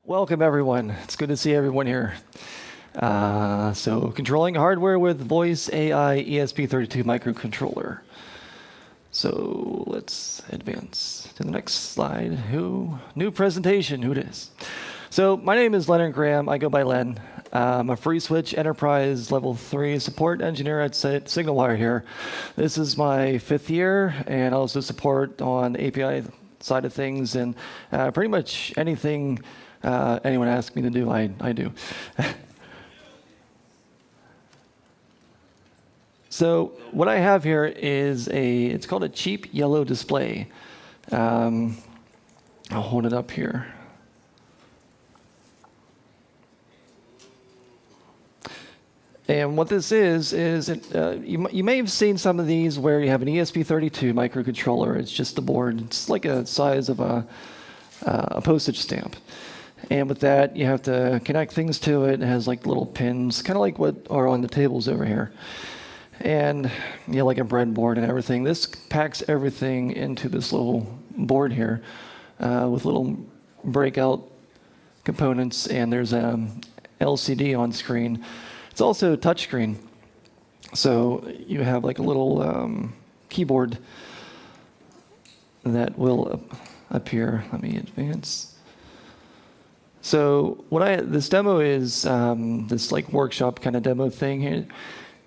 Welcome, everyone. It's good to see everyone here. So controlling hardware with voice AI ESP32 microcontroller. So let's advance to the next slide. New presentation, who it is. So my name is Len Graham. I go by Len. I'm a FreeSWITCH Enterprise Level 3 support engineer at SignalWire here. This is my 5th year, and I also support on the API side of things, and pretty much anything anyone asks me to do, I do. So what I have here is it's called a cheap yellow display. I'll hold it up here. And what this is you may have seen some of these where you have an ESP32 microcontroller. It's just a board. It's like a size of a postage stamp. And with that, you have to connect things to it. It has like little pins, kind of like what are on the tables over here. And like a breadboard and everything. This packs everything into this little board here with little breakout components. And there's an LCD on screen. It's also a touchscreen. So you have like a little keyboard that will appear. Let me advance. So this demo is, this like workshop kind of demo thing here,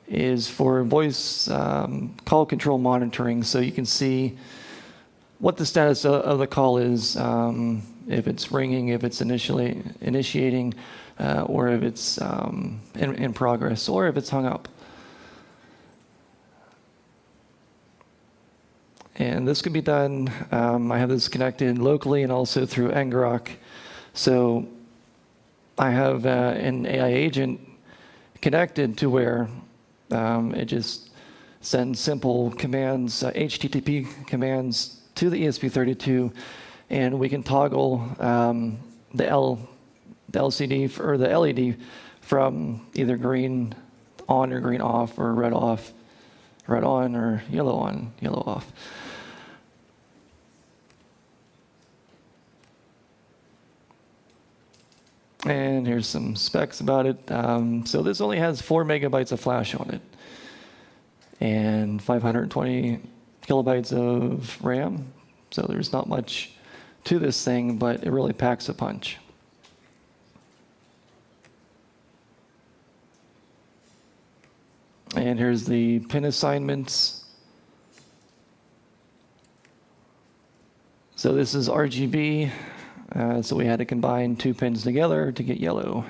is for voice call control monitoring. So you can see what the status of the call is, if it's ringing, if it's initiating, or if it's in progress, or if it's hung up. And this could be done, I have this connected locally and also through ngrok. So I have an AI agent connected to where it just sends simple commands, HTTP commands to the ESP32, and we can toggle the LCD or the LED from either green on or green off, or red on, or yellow on, yellow off. And here's some specs about it. So this only has 4 megabytes of flash on it, and 520 kilobytes of RAM. So there's not much to this thing, but it really packs a punch. And here's the pin assignments. So this is RGB. So we had to combine 2 pins together to get yellow.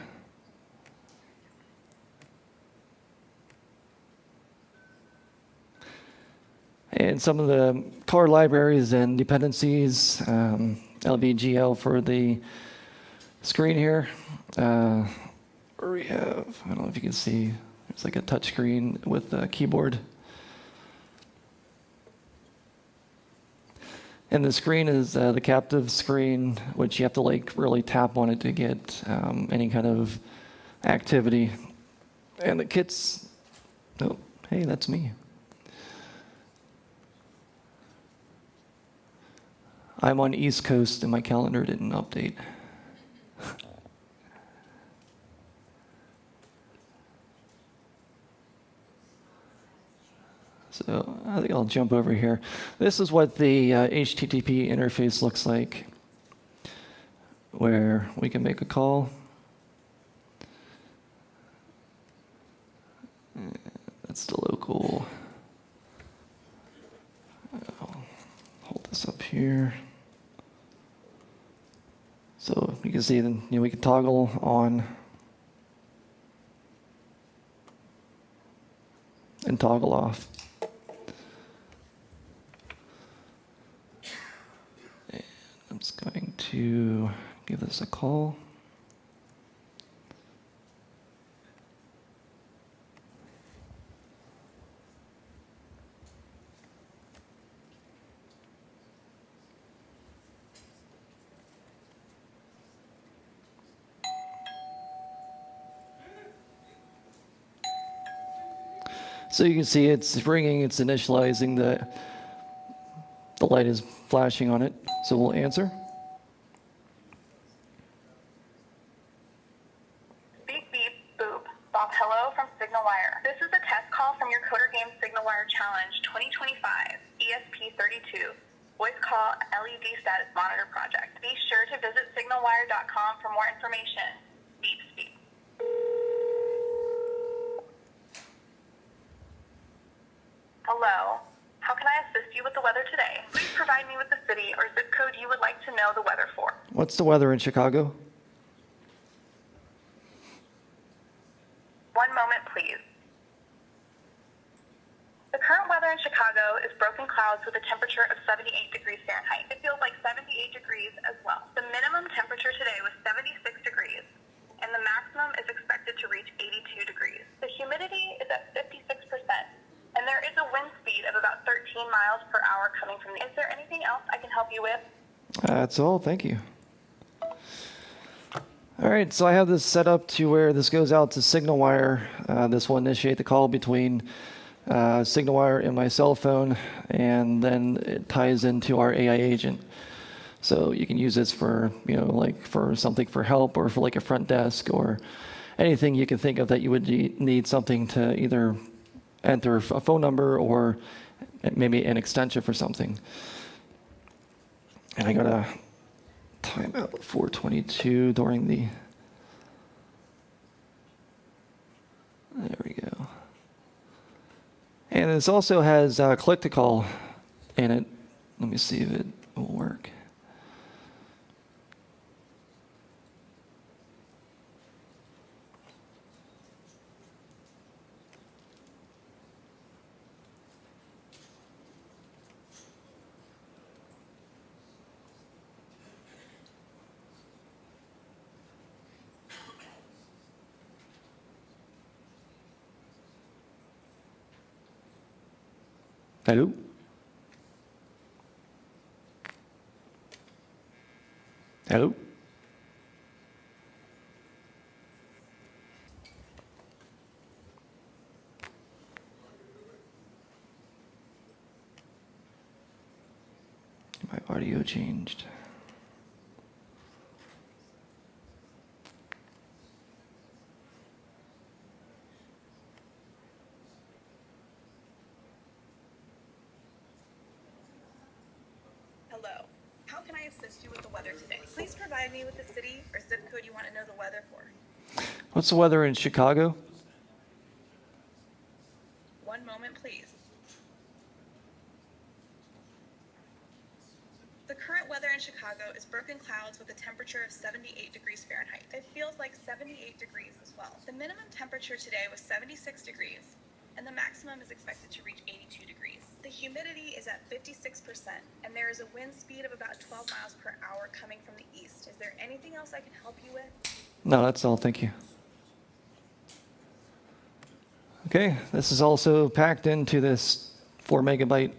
And some of the core libraries and dependencies, LVGL for the screen here. Where we have, I don't know if you can see, it's like a touch screen with a keyboard. And the screen is the captive screen, which you have to like really tap on it to get any kind of activity. And the kit's, oh, hey, that's me. I'm on East Coast and my calendar didn't update. So I think I'll jump over here. This is what the HTTP interface looks like, where we can make a call. That's the local. I'll hold this up here. So you can see then we can toggle on and toggle off. I'm just going to give this a call. So you can see it's ringing, it's initializing, the light is flashing on it. So we'll answer. Challenge 2025 ESP32 Voice Call LED Status Monitor Project. Be sure to visit SignalWire.com for more information. Beep speak. Hello. How can I assist you with the weather today? Please provide me with the city or zip code you would like to know the weather for. What's the weather in Chicago? One moment, please. The current weather in Chicago is broken clouds with a temperature of 78 degrees Fahrenheit. It feels like 78 degrees as well. The minimum temperature today was 76 degrees, and the maximum is expected to reach 82 degrees. The humidity is at 56%, and there is a wind speed of about 13 miles per hour coming from the... Is there anything else I can help you with? That's all. Thank you. All right, so I have this set up to where this goes out to SignalWire. This will initiate the call between SignalWire and my cell phone, and then it ties into our AI agent. So you can use this for, like for something for help or for like a front desk or anything you can think of that you would need something to either enter a phone number or maybe an extension for something. And I got a timeout at 4:22 during the... There we go. And this also has click to call in it. Let me see if it will work. Hello? Hello? My audio changed. Hello. How can I assist you with the weather today? Please provide me with the city or zip code you want to know the weather for. What's the weather in Chicago? One moment, please. The current weather in Chicago is broken clouds with a temperature of 78 degrees Fahrenheit. It feels like 78 degrees as well. The minimum temperature today was 76 degrees, and the maximum is expected to reach 82 degrees. The humidity is at 56%, and there is a wind speed of about 12 miles per hour coming from the east. Is there anything else I can help you with? No, that's all. Thank you. Okay, this is also packed into this 4 megabyte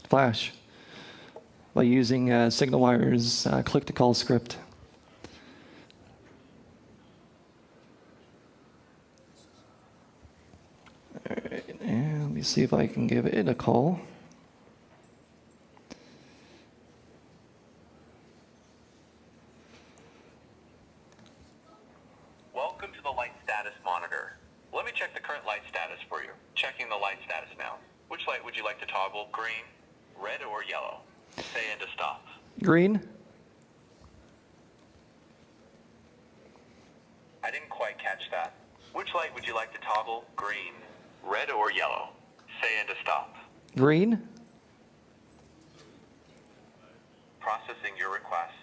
flash by using SignalWire's click-to-call script. All right, and let me see if I can give it a call. Welcome to the light status monitor. Let me check the current light status for you. Checking the light status now. Which light would you like to toggle? Green, red, or yellow? Say and to stop. Green? I didn't quite catch that. Which light would you like to toggle? Green, red, or yellow? Say and to stop. Green? Processing your request.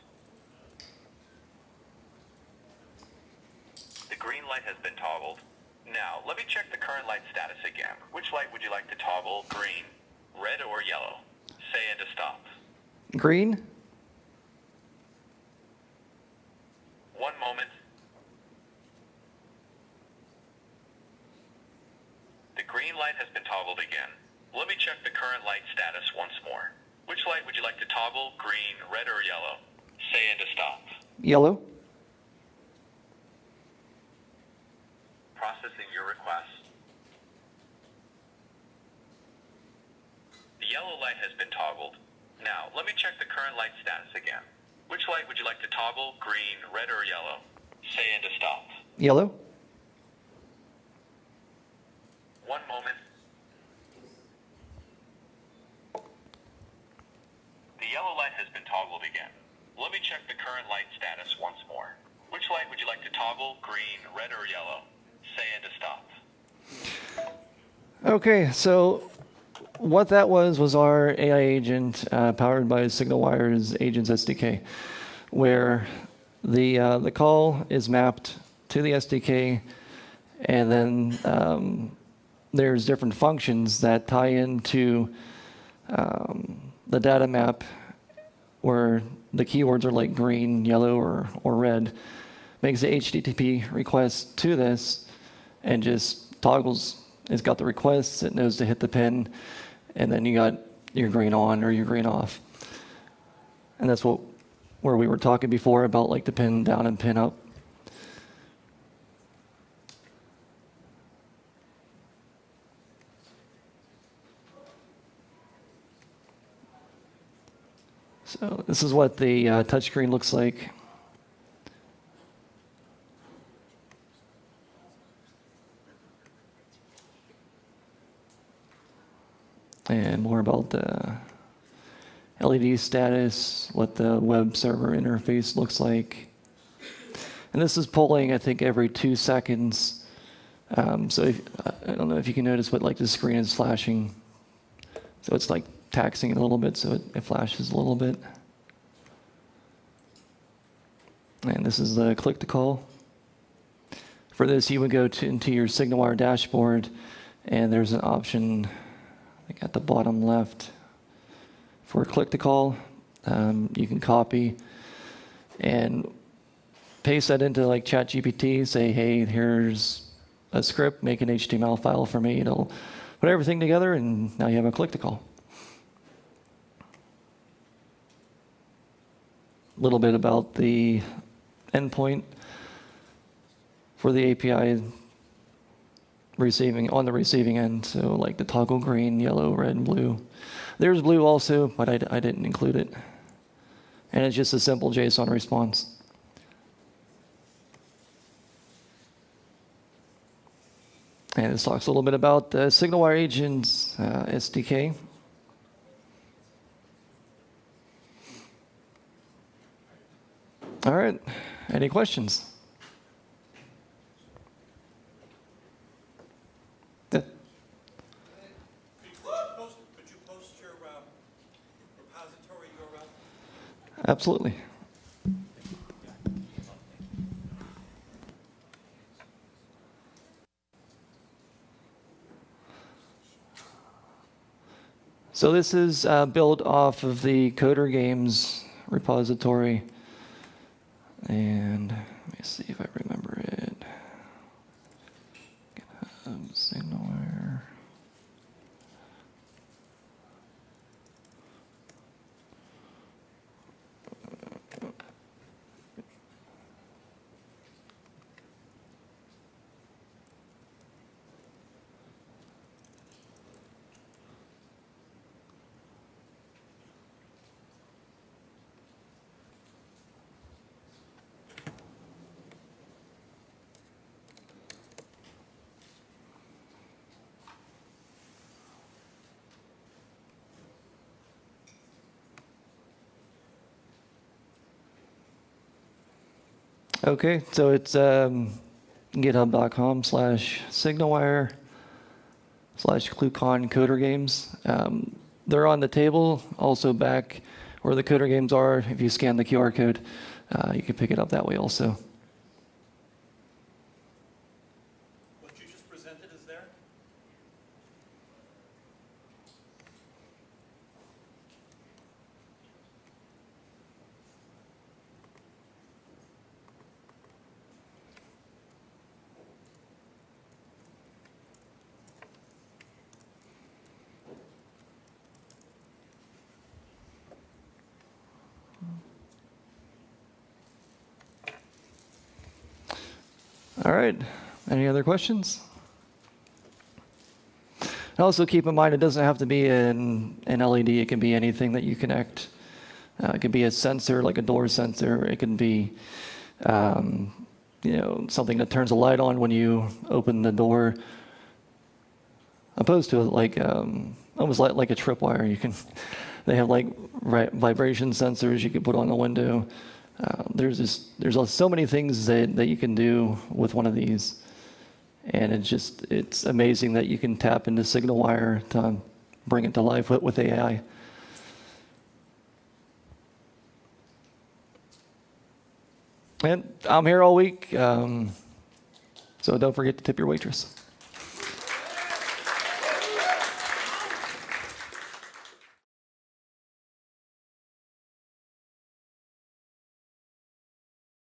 The green light has been toggled. Now, let me check the current light status again. Which light would you like to toggle? Green, red, or yellow? Say and to stop. Green? One moment. The green light has been toggled again. Let me check the current light status once more. Which light would you like to toggle? Green, red, or yellow? Say and to stop. Yellow? Processing your request. The yellow light has been toggled. Now, let me check the current light status again. Which light would you like to toggle? Green, red, or yellow? Say and to stop. Yellow? One moment. toggled again. Let me check the current light status once more. Which light would you like to toggle, green, red, or yellow? Say and to stop. Okay, so what that was our AI agent powered by SignalWire's Agents SDK, where the call is mapped to the SDK, and then there's different functions that tie into the data map where the keywords are like green, yellow, or red, makes the HTTP request to this and just toggles. It's got the requests, it knows to hit the pin, and then you got your green on or your green off. And that's where we were talking before about like the pin down and pin up. So this is what the touchscreen looks like. And more about the LED status, what the web server interface looks like. And this is polling, I think, every 2 seconds. So I don't know if you can notice, but like the screen is flashing. So it's like taxing it a little bit, so it flashes a little bit. And this is the click to call. For this, you would go into your SignalWire dashboard, and there's an option, I think at the bottom left, for click to call. You can copy and paste that into like ChatGPT, say, hey, here's a script, make an HTML file for me. It'll put everything together, and now you have a click to call. A little bit about the endpoint for the API on the receiving end. So like the toggle green, yellow, red, blue. There's blue also, but I didn't include it. And it's just a simple JSON response. And this talks a little bit about the SignalWire Agents SDK. All right, any questions? Yeah. Could you post your repository URL? Absolutely. So this is built off of the Coder Games repository. And let me see if I remember it. SignalWire. Okay, so it's github.com/SignalWire/ClueCon Coder Games. They're on the table, also back where the Coder Games are. If you scan the QR code, you can pick it up that way also. What you just presented is there? All right, any other questions? And also keep in mind, it doesn't have to be an LED. It can be anything that you connect. It could be a sensor, like a door sensor. It can be something that turns a light on when you open the door, opposed to like almost like a tripwire. You can They have like vibration sensors you can put on the window. There's so many things that you can do with one of these. And it's amazing that you can tap into SignalWire to bring it to life with AI. And I'm here all week, so don't forget to tip your waitress.